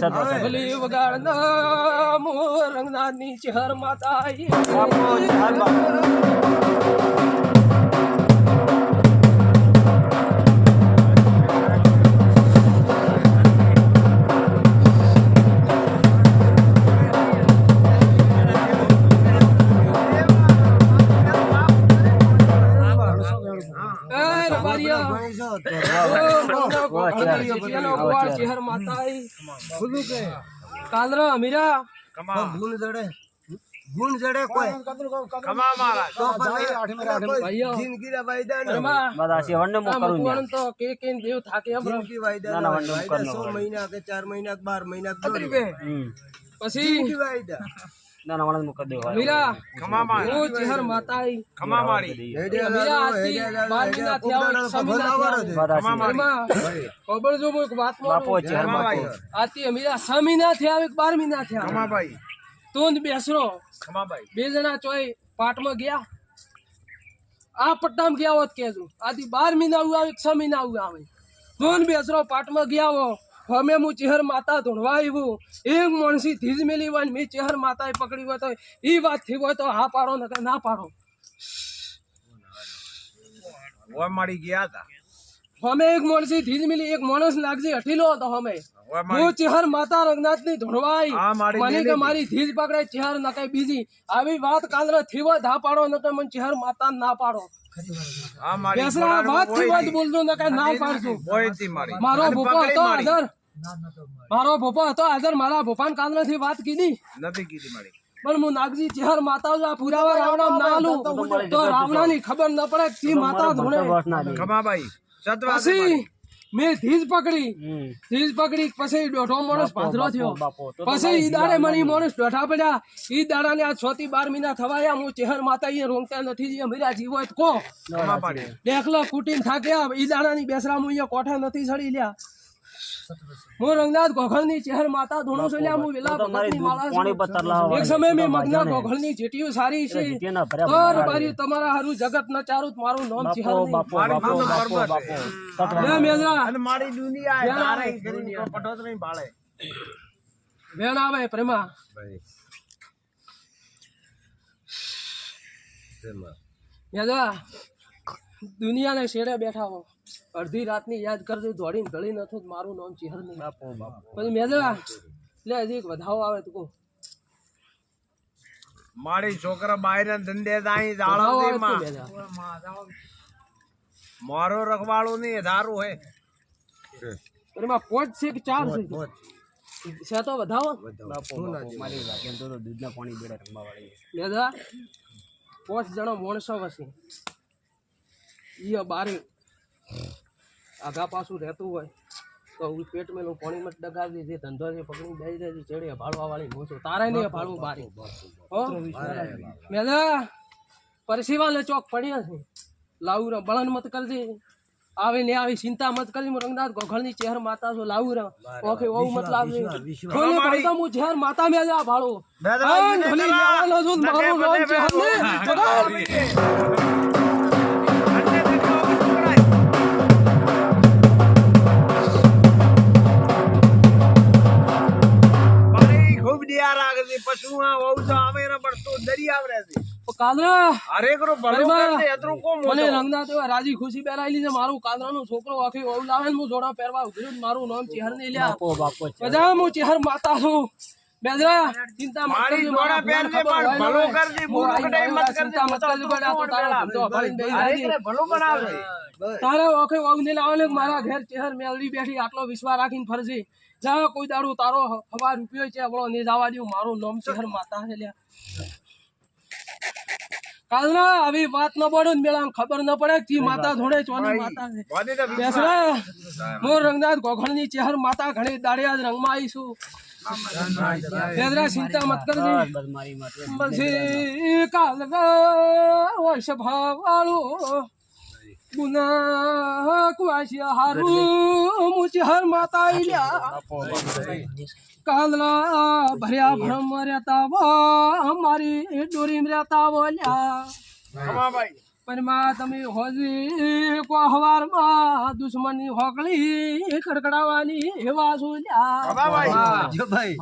ભલી વગાડના મોર રંગનાથની ચહર માતા કાલરા મીરા ગુણ જડે કોઈ કમા મારા તો ભાઈઓ જિંદગી રા વાયદા બદાસી વંડે મો કરું તો કે દેવ થાકે જિંદગી વાયદા ના વંડે કર 100 મહિના કે 4 મહિના કે 12 મહિના કે પછી જિંદગી વાયદા ના વંડે મો કર દે મીરા કમા મારી ઓ ચહેર માતાઈ કમા મારી મીરા આતી 12 મહિના થયા કમા મારી ખબર જો એક વાત બાપો ચહેર માતાઈ આતી મીરા 6 મહિના થયા 12 મહિના થયા કમા ભાઈ તોંદ બેસરો ખમા ભાઈ બે જણા ચોય પાટમાં ગયા આ પટ્ટામાં ગયા હોત કેજો આથી 12 મહિના આવે 6 મહિના આવે તોંદ બેસરો પાટમાં ગયા હો હમે હું ચહેર માતા ધોણવા આવ્યું એક માણસી ધીજ મેલી હોય મેં ચહેર માતાએ પકડી હોય તો એ વાત થી હોય તો હા પાડો ન ના પાડો ઓય મારી ગયા હતા હમે એક માણસી ધીજ મેલી એક માણસ લાગજી હઠીલો હતો હમે હું ચહેર માતા રંગનાથ ની ધોણવાઈ મને કે મારી ધીજ પકડે ચહેર ન કઈ બીજી આવી વાત કાલરે થી હોય ધા પાડો ન કે મને ચહેર માતા ના પાડો બેસરા વાત થી વાત બોલજો ન કે ના પાડજો મારો ભોપો હતો આદર મારો ભોપો હતો આદર મારા ભોપાન કાલરે થી વાત કીધી નથી કીધી મારી પણ હું નાગજી ચહેર માતા પુરાવા રાવણા ના આલું તો રાવણા ની ખબર ન પડે કે માતા ધોણે ખમાબાઈ પછી મેં ધીજ પકડી પછી દોઢો માણસ પાથરો થયો પછી ઈ દાડે મણી માણસ દોઢા પડ્યા ઈ દાડા ને આ 6 થી 12 મહિના થવાયા હું ચહેર માતા એ રોંગતા નથી અમીરા જીવો કો દેખલો કુટીન થાક્યા ઈ દાડા ની બેસરા હું અહીંયા કોઠા નથી સડી લ્યા હું રંગનાથ ગોખલ ની ચહેર માતા ધોણો છું લ્યા હું વેલા ભગતની માળા એક સમય મેં મગના ગોખલ ની જેટીઓ સારી છે ઓર મારી તમારા હારું જગત ન ચારું મારું નામ ચહેર લે મેજરા અને મારી દુનિયા તારે પટોત નહીં બાળે વેણ આવે પ્રેમા મેજરા દુનિયાને શેડે બેઠા હો અડધી રાતની યાદ કરજો દોડીને ગળી નથું મારું નામ ચહેર નહીં પછી મેજરા લે હજી વધાવો આવે તું મારી છોકરા બહાર ધંધે દાઈ જાળો મારો રખવાળો નહીં ધારું હે એમાં 5 છે કે 4 છે તો વધાવો મારી વાકેન તો દૂધના પાણી બેડા રંગવા વાળી મેજરા 5 જણા માણસો હશે ઈ બારી આગા પાછું રહેતું હોય તો પેટ મેલું પાણી મત ડગાવી દે ધંધો છે પકડી દઈ દે ચડે ભાડવા વાળી મોસો તારે નહીં ભાડવું બારી હો મેલા પરસીવાલે ચોક પડ્યા છે લાવું બળન મત કરજે આવે ને આવી ચિંતા મત કરજે રંગનાથ ગોખળ ની ચહેર માતા છો લાવું ર ઓકે ઓ મત લાવજે કોને ભાઈ તો હું ચહેર માતા મેલા ભાડું ધોલી લેવાનો છું મારું નામ ચહેર ને રાજી ખુશી પહેરાયેલી છે મારું કાદરા નું છોકરો આખી વહુ લાવે હું જોડા પહેરવા ઉભર્યું મારું નામ ચહેર નહીં લ્યા હું ચહેર માતા છું બેદરા ચિંતા મત કરજો મારા પહેરને ભલો કરજે બુરો કટાઈ મત કરજે મત કરજો બડા તો તારા ધંધો ભરીને બેહી ભલો બનાવજે તારા ઓખે વહુ ને લાવે મારા ઘેર ચહેર મેલડી બેઠી આટલો વિશ્વાસ રાખીને ફરજે જા કોઈ દાડું તારો હવા રૂપિયો છે બોલો ને જવા દઉં મારું નામ ચહેર માતા છે લ્યા કાલના આવી વાત ન પડે મેળા ખબર ન પડે કે માતા ધોડે ચોની માતા છે બેસરા હું રંગનાથ ગોખળ ની ચહેર માતા ઘણી દાડિયા જ રંગમાં આવીશું બેદરા ચિંતા મત કરજે પછી કાલ સ્વભાવ વાળો ગુના કુવાશિયા હારું મુચહર માતા આઈલ્યા કાલના ભર્યા ભરમ રહેતા વા અમારી ડોરી રહેતા બોલ્યા પરમાં તમે હોજી કો હવારમાં દુશ્મનની હોકળી ખડખડાવાની એવા સુલ્યા જો ભાઈ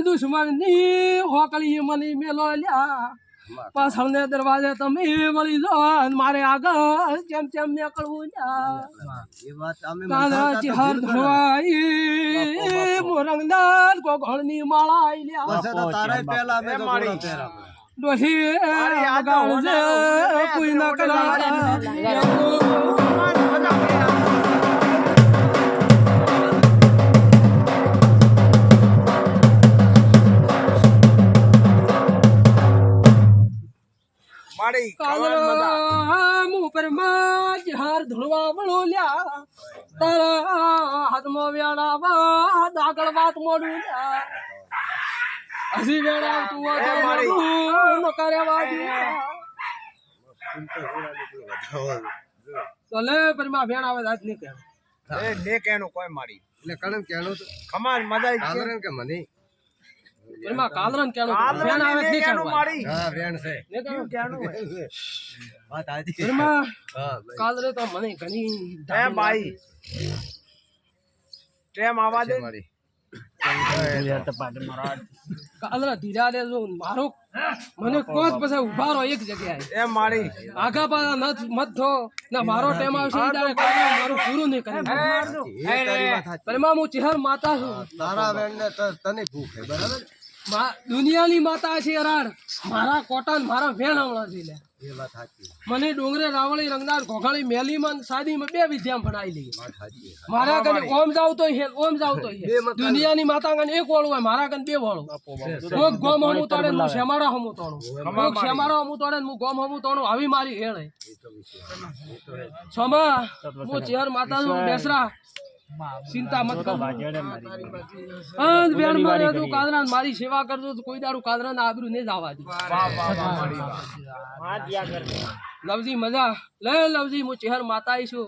દુશ્મનની હોકળી મળી મેલો લ્યા પાછળને દરવાજે તમે મળી જો મારે આગળ જેમ તેમ નીકળવું લ્યા એ વાત અમે કાના ચિહર ધોવાઈ મોરંગદાર કોગળની માળા આઈ લ્યા બસ તો તારા પહેલા અમે તો ઘોડો પહેરા ડોહી ગાળજે કોઈ ના કરા મારી હાર ધૂળવા વળો લ્યા તારા હાથમાં વેણાવા દાગળ વાત મોડું લ્યા હજી વેણાવતું ન કરે તો લે પરમાં વેણ આવે આજ નહીં કે એ ને કેનું કોઈ મારી એટલે કણમ કેણો તો ખમાજ મજા કાલરન કે મને પરમાં કાલરન કેણો વેણ આવે નહીં કેણો મારી હા વેણ છે ને કેણો કેનું વાત આજી પરમાં હા કાલરે તો મને ઘણી એ ભાઈ કેમ આવા દે મારી કાલરા ધીરા રે જો મારો મને કોચ પછી ઉભા રહો એક જગ્યાએ એ મારી આગા પાછા મત થો ના મારો ટાઈમ આવશે ઈ દાડે કાલરા મારું પૂરું નહીં કરે એ તારી વાત સાચી પરમાં હું ચિહર માતા છું તારા વેણ ને તને ભૂખ છે બરાબર દુનિયાની માતા છે અરાડ મારા કોટન મારા વેણ હમણાં છે લે એ વાત સાચી મને ડોંગરે રાવળી રંગદાર ઘોઘાળી મેલીમાં સાદીમાં બે વિદ્યા ભણાઈ લઈ વાત સાચી મારા કને ઓમ જાવ તો હે ઓમ જાવ તો હે દુનિયાની માતા કને એક વાળું હોય મારા કને બે વાળું કોક ગોમ હમું તોડે હું શેમાડા હમું તોડું કોક શેમાડા હમું તોડે હું ગોમ હમું તોડું આવી મારી હેળ હે સોમા હું ચેહર માતા નું બેસરા ચિંતા મત કર અંત બેન મારે તું કાદરા મારી સેવા કરજો તો કોઈ દાડું કાદરા ના આબરૂ નહીં જવા દે લવજી મજા લે લવજી હું ચેહર માતા આઈ છું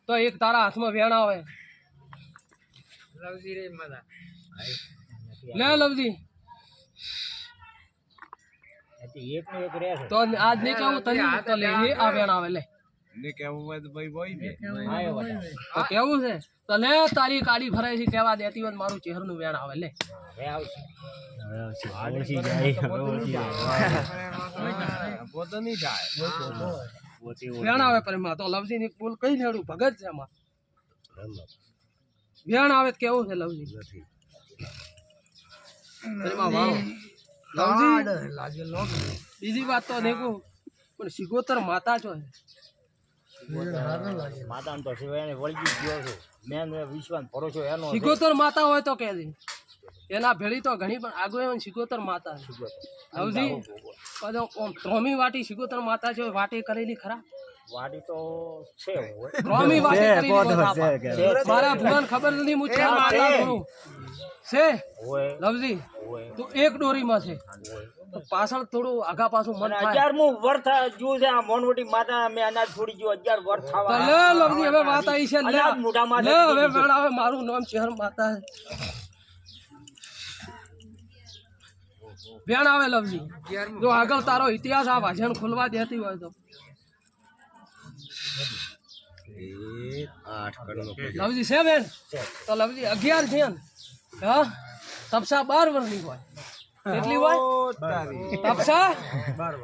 તો એક તારા હાથમાં વેણ આવે લવજી રે મજા લે લવજી તો આજ નહીં કહું તને તો લે એ આ વેણ આવે લે ને કેવું હોય તો ભાઈ બોઈ બે તો કેવું છે તો લે તારી કાળી ભરાય છે કેવા દેતી હોય મારું ચહેર નું વેણ આવે લે પોતો નહીં જાય વેણ આવે પરમાં તો લવજી ની બોલ કઈ લેડું ભગત છે એમાં વેણ આવે તો કેવું છે લવજી પરમાં વાળો લવજી બીજી વાત તો દેખું પણ સિગોતર માતા છો સિગોતર માતા હોય તો કે એના ભેળી તો ઘણી પણ આગળ સિગોતર માતા હવજી ત્રોમી વાટી સિગોતર માતા છે વાટી કરેલી ખરા વાડી તો છે ત્રોમી વાટી કરેલી મારા ભગવાન ખબર નથી હું છે માતા કરું છે લવજી તો એક ડોરીમાં છે તો પાછળ થોડું આગા પાછું મન થાય 11મું વર્ષ જો છે આ મોનવટી માતા મે અનાજ છોડી જો 11 વર્ષ તો થવા લે લવજી હવે વાત આવી છે લે મોઢામાં લે હવે વેણ આવે મારું નામ ચેહર માતા છે વેણ આવે લવજી જો આગળ તારો ઇતિહાસ આ ભાષણ ખોલવા દેતી હોય તો 8 કડનો લવજી છે બેન તો લવજી 11 છે હા તપસા 12 વર્ષની હોય કેટલી હોય તપસા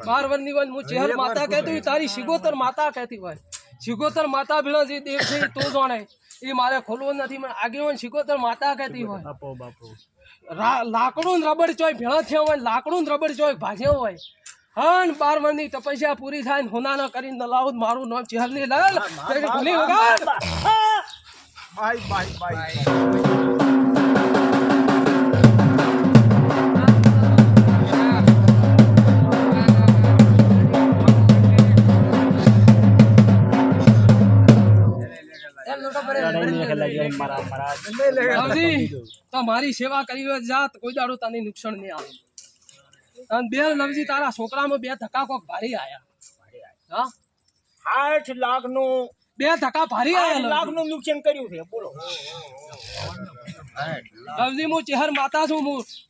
12 વર્ષની હોય હું ચેહર માતા કહેતી હોય તારી સિગોતર માતા કહેતી હોય સિગોતર માતા ભેળા જે દેવ છે તો જાણે એ મારે ખોલવું નથી મને આગેવાન સિગોતર માતા કહેતી હોય લાકડું રબડ ચોય ભેળા થયા હોય લાકડું રબડ ચોય ભાજ્યા હોય હન 12 વર્ષની તપસ્યા પૂરી થાય ને હોનાના કરીને નલાઉદ મારું નામ ચેહર ની લાલ ભૂલી વગાડ બાય બાય બાય તો મારી સેવા કરી હોય જાત કોઈ દાડો તને નુકસાન નહીં આવે અને બે લવજી તારા છોકરામાં 2 ધક્કા કોક ભારી આયા હા 8 લાખ નું 2 ધક્કા ભારી આયા લાખ નું નુકસાન કર્યું છે બોલો લવજી હું ચેહર માતા છું,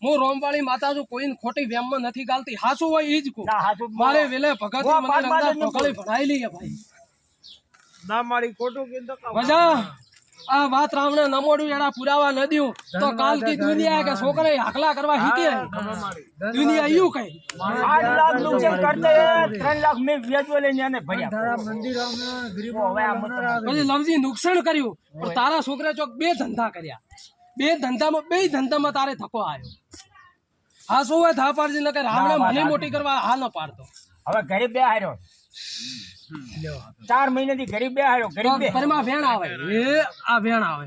હું રોમવાળી માતા છું, કોઈ ખોટી વેમમાં નથી ગાલતી. હાસું હોય ઈ જ કહું. મારે વેલે ભગત મને રંગદાર પકડી ભણાયેલી છે ભાઈ. ના મારી ખોટું કીધું તો મજા આ વાત રામણે નમોડું એના પુરાવા ન દ્યું તો કાલ કી દુનિયા કે છોકરે હાકલા કરવા હીકે દુનિયા યું કઈ 8 લાખ નુકસાન કરતે 3 લાખ મેં વ્યાજો લઈને આને ભર્યા. પછી લવજી નુકસાન કર્યું પણ તારા છોકરે ચોક બે ધંધા કર્યા. બે ધંધામાં તારે ધક્કો આવ્યો. હા શું હોય ધા પાડજી ન કે રામણે મને મોટી કરવા હા ન પાડતો. હવે ગરીબ બે હાર્યો 4 મહિનાથી ગરીબ બે હાર્યો. ગરીબ બે પરિમાં વેણ આવે એ આ વેણ આવે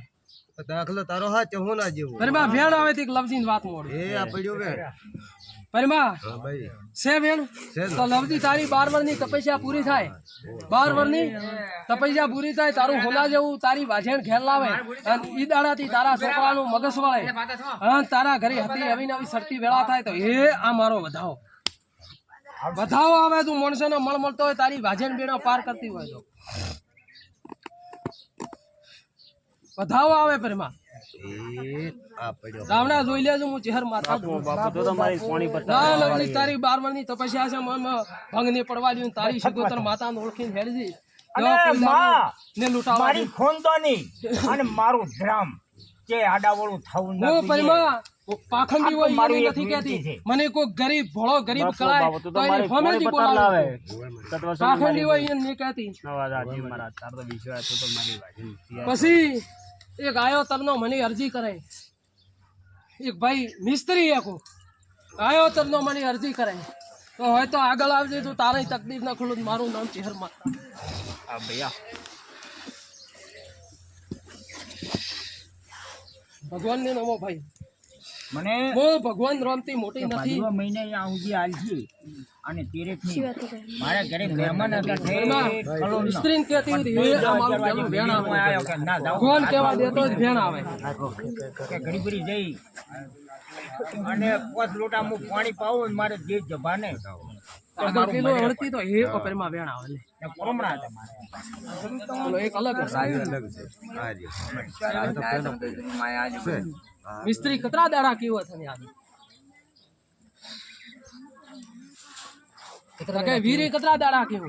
દાખલો તારો હાથ હું ના જેવું પરિમાં વેણ આવે તે લવજી વાત મોડી એ આ પડ્યો કે પરિમાં ભાઈ છે વેણ તો લવજી તારી 12 વર્ષની તપસ્યા પૂરી થાય. 12 વર્ષની તપસ્યા પૂરી થાય તારું હોના જેવું તારી વાજેણ ઘેર લાવે અને ઈ દાડાથી તારા છોકરાનું મગજ વળે અને તારા ઘરે હતી નવી નવી સરતી વેળા થાય તો એ આ મારો વધાવો આવે. તું માણસોને મળતો હોય તારી વાજેણ બેડો પાર કરતી હોય તો વધાવો આવે પરિમા. આ પડ્યો રાવણા જોઈ લેજો હું ચહેર માથા બાપુ તો તમારી પાણી પર ના લવજી તારી 12 વર્ષની તપસ્યા છે મનમાં ભંગ ને પડવા દઉં તારી શિકોતર માતાને ઓળખીને હેડજી અને માં ને લૂંટાવા મારી ખોનદાની અને મારું ધ્રામ કે આડાવળું થવું હું નથી. પરિમા પાખંડી હોય મારી એ એક નથી વિનંતી કહેતી. છે. મને કોઈ ગરીબ ભોળો ગરીબ કળાય તો એને ફોમેથી બોલાવે. પાખંડી હોય એ નહીં કહેતી. પછી એક આયો તરનો મને અરજી કરે. એક ભાઈ મિસ્ત્રી એક આયો તરનો મને અરજી કરે તો હોય તો આગળ આવજે તું તારી તકલીફ ના ખુલ્લું. મારું નામ ચેહર માતા. ભગવાન ને નમો ભાઈ. મને હું ભગવાન રામથી મોટી નથી. 15 મહિને અહીંયા સુધી આલજી અને 13 મારા ઘરે મહેમાન હતા તે કલોલના. સ્ત્રીને કહેતી હતી, "હે, આ મારું પેલું વેણ આવે." આયો કે ના જાવ ભગવાન કહેવા દેતો જ વેણ આવે. કે ઘડી ઘડી જઈ અને 5 લોટા હું પાણી પાવું ને મારે જે જભાને આગળ કિલો હળતી તો હે ઓપરમાં વેણ આવે લે. પરમણા હતા મારે. બોલો એક અલગ છે. મિસ્ત્રી કતરા દાડા કેવો છે યાર. કે વીરી કતરા દાડા કેવો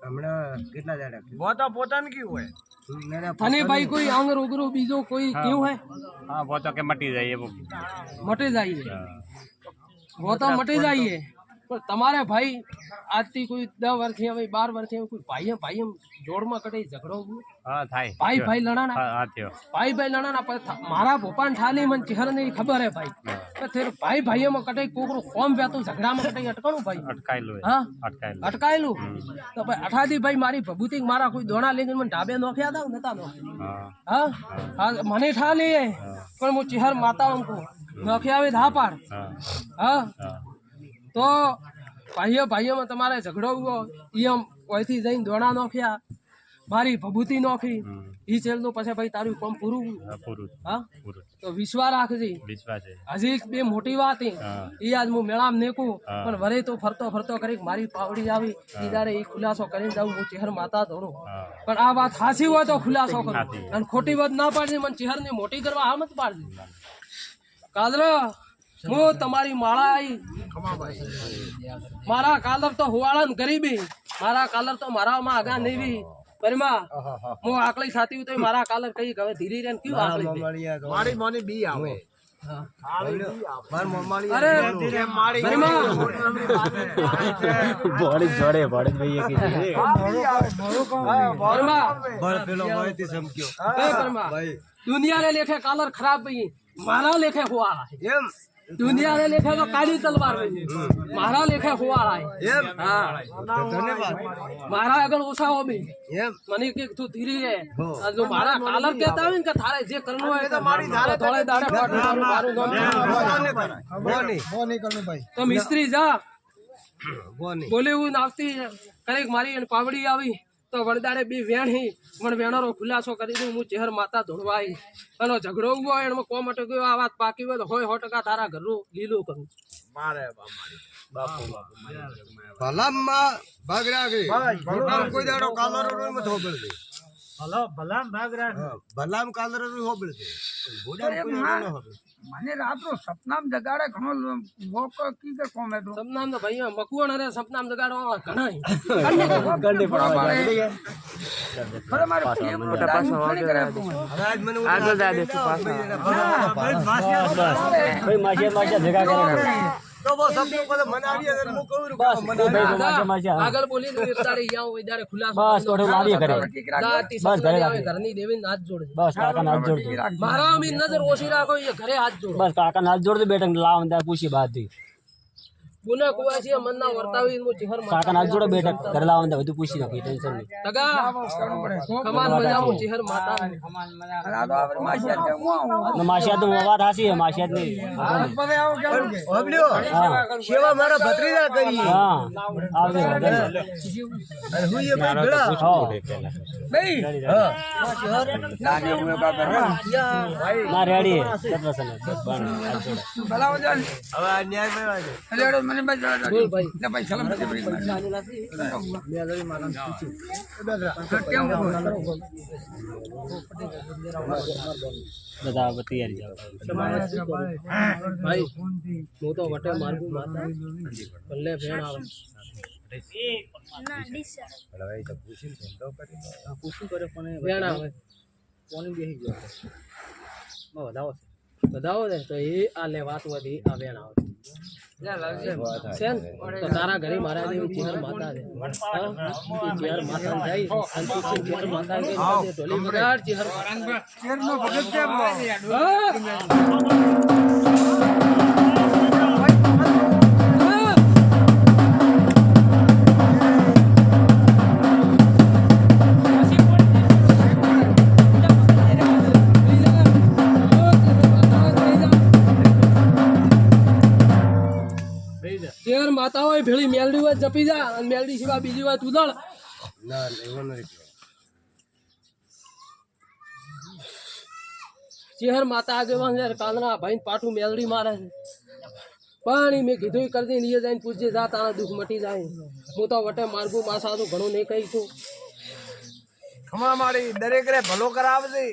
હમણાં કેટલા દાડા પોતા પોતાને કેવું હોય તને ભાઈ કોઈ અંગ રોગરો બીજો કોઈ કેવું હે हाँ वो तो के मटी जाइए वो મટી જાય वो તો મટી જાય પણ તમારે ભાઈ આજથી કોઈ 10 વર્ષથી હવે 12 વર્ષથી કોઈ ભાઈ જોડમાં કટે ઝઘડો हाँ थाई ભાઈ લડાના हाँ हाँ थियो ભાઈ લડાના મારા ભોપાન ઠાલી મને ચહેર નહીં ખબર હે ભાઈ તો તેર ભાઈઓમાં કટે કોકરો કોમ વ્યાતું ઝઘડામાં કટે અટકણું ભાઈ अटकाइलो हाँ अटकाइलो અટકાયેલું તો ભાઈ અઠાથી ભાઈ મારી ભભૂતિ મારા કોઈ દોણા લઈને મને ઢાબે નોખ્યા હતા નતા નોખ્યા हाँ હા હા મને ઠાલી હે પણ હું ચહેર માતા અમકો નોખ્યા આવે ધા પાડ हाँ હા हाँ તો ભાઈઓમાં તમારે ઝઘડો ઉભો ઈ આમ કોઈથી જઈને દોણા નોખ્યા મારી ભભૂતિ નોખી ઈ છેલ્લું પછી ભાઈ તારું કામ પૂરું पूरू હા पूरू તો વિશ્વાસ રાખજે विश्वास है હજી એક બે મોટી વાત હે હા. ઈ આજ હું મેળામાં નેકું હા. પણ વરે તો ફરતો કરી મારી પાવડી આવી ઈ દાડે ઈ ખુલાસો કરીને જાઉં હું ચહેર માતા ધોરું हाँ પણ આ વાત હાસી હોય તો ખુલાસો કરું હાચી. અને ખોટી વાત ના પાડજે મને ચહેર ને મોટી કરવા આ મત પાડજે કાદરા હું તમારી માળા આવી મારા કાલર તો હુવાળા ને ગરીબી મારા કાલર તો મારામાં આગા નેવી પરિમા હું આકલી ખાતી હું તો મારા કાલર કઈ હવે ધીરે રે ક્યું આકલી દે? મારી મોની બી આવે અરે મારી પરિમા બોડી જોડે બોડી ભાઈ કે પરિમા પેલો માહિતી સમક્યો એ પરિમા દુનિયાને લેખે કાલર ખરાબ ભાઈ મારા લેખે હુવાળા એમ દુનિયાને લેખે તો કાળી તલવાર ભાઈ મારા લેખે હુવાળા એમ હા ધન્યવાદ મારા આગળ ઓછા હો બી એમ મને કે તું ધીરી રે જો મારા કાલર કહેતા હોય ને કે થારે જે કરવું હોય તો મારી ધારે થોડે દાડે મારું નામ તો મિસ્ત્રી જા બોલે હું નાવતી કરેક મારી એને પાવડી આવી તો વડદાડે બી વેણ હી પણ વેણરો ખુલાસો કરી દઉં હું ચહેર માતા ધોળવાઈ અને ઝઘડો ઉભો હોય એમાં કોમ અટક્યો આ વાત પાકી હોય તો હોય 100% તારા ઘરનું લીલું કરું મારે ભલામાં ભાગ રાખી કોઈ દાડો કાલરો રોડ માં થોબળ દે ભલો ભલા ભાગ રાખ ભલામ કાલર હોબળ છે ભોડા કોઈ ન હોબળ મને રાતનો સપનામ જગાડે ઘણો મોકો કી કે કોમે તો સપનામ તો ભાઈ મકુવણ અરે સપનામ જગાડવા ઘણા ગંડી પડવા ખરે મારે પ્રેમ નો ડાન્સ નહીં કરે તું આજ મને આગળ જા દે ભાઈ માશિયા ભેગા કરે તો બસ સપનું કોને મને આવી અને હું કહું છું બસ મને ભાઈ માશિયા આગળ બોલી દાડે યાવ હોય દાડે ખુલાસો બસ થોડું લાવી કરે દાટી બસ ઘરે આવે ઘરની દેવી હાથ જોડે બસ કાકા હાથ જોડજો મારા અમી નજર ઓછી રાખો એ ઘરે હાથ જોડો બસ કાકા હાથ જોડજો બેટા લાવ અંદર પૂછી બાદ દી ગુના કુવાસી મનના વર્તાવી હું ચહેર કાકા હાથ જોડો બેટા ઘરે લાવ અંદર બધું પૂછી નાખી ટેન્શન નહીં તગા કમાન મજામું ચહેર માતા રાતો આપણે માશિયા કે હું આવું માશિયા તો વાત હાસી હે માશિયા જ નહીં હોબળ્યો સેવા મારા ભત્રીજા કરી હા આવજે અને હું એ ભાઈ ભેળા બેઈ હા નાની હું બાબા ના રેડી સત્રસન બસ બન હાથ જોડે ભલાવો જાન હવે આ ન્યાય મેળવા છે લેડો મને બસ જરા બોલ ભાઈ ને ભાઈ સલામ નથી પડી કેમ બધા તૈયારી જાવ ભાઈ હું તો વટે મારગું માતા ભલે ભેણ આવે પૂછું કરે પણ ભેણ આવે કોની બેસી ગયો બધાવો ને તો એ આ લે વાત વધી આ ભેણ આવે તો તારા ઘરે મારા જેવી ચેહર માતા છે ચેહર માતા જાય સંતોષી ચેહર માતા કે ઢોલી વગાડ ચેહર શેરનો ભગત કેમ ચેહર માતા હોય ભેળી મેલડી હોય જપી જા અને મેલડી સિવાય બીજી હોય તુદળ ના એવો નથી ચેહર માતા આગેવાન છે કાલના ભાઈ પાટું મેલડી મારે છે પણ મેં કીધું કરતી નીએ જઈને પૂછજે જા તારા દુઃખ મટી જાય હું તો વટે માર્ગું માસા તો ઘણું નહીં કહીશું ખમા મારી દરેક રે ભલો કરાવજે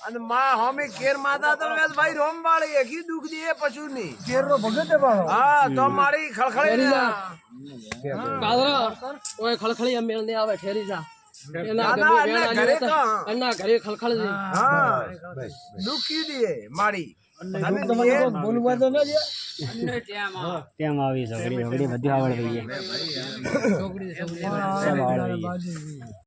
અને માં હોમી કેર માતા તો વેલ ભાઈ રોમ વાળી એકી દુખ દે પશુ ની શેરનો ભગત છે બાળો હા તો મારી ખળખળી ના કાદરા ઓય ખળખળી મેળ ને આવે ઠેરી જા એના ના, ગમે ના, વેણ ઘરે આવી કાં? એના ઘરે ખળખળ છે હા દુખી દે મારી બોલવા તો ના તેમ આવી સગડી બધી આવડ ગઈ છોકરી સબ આવડ ગઈ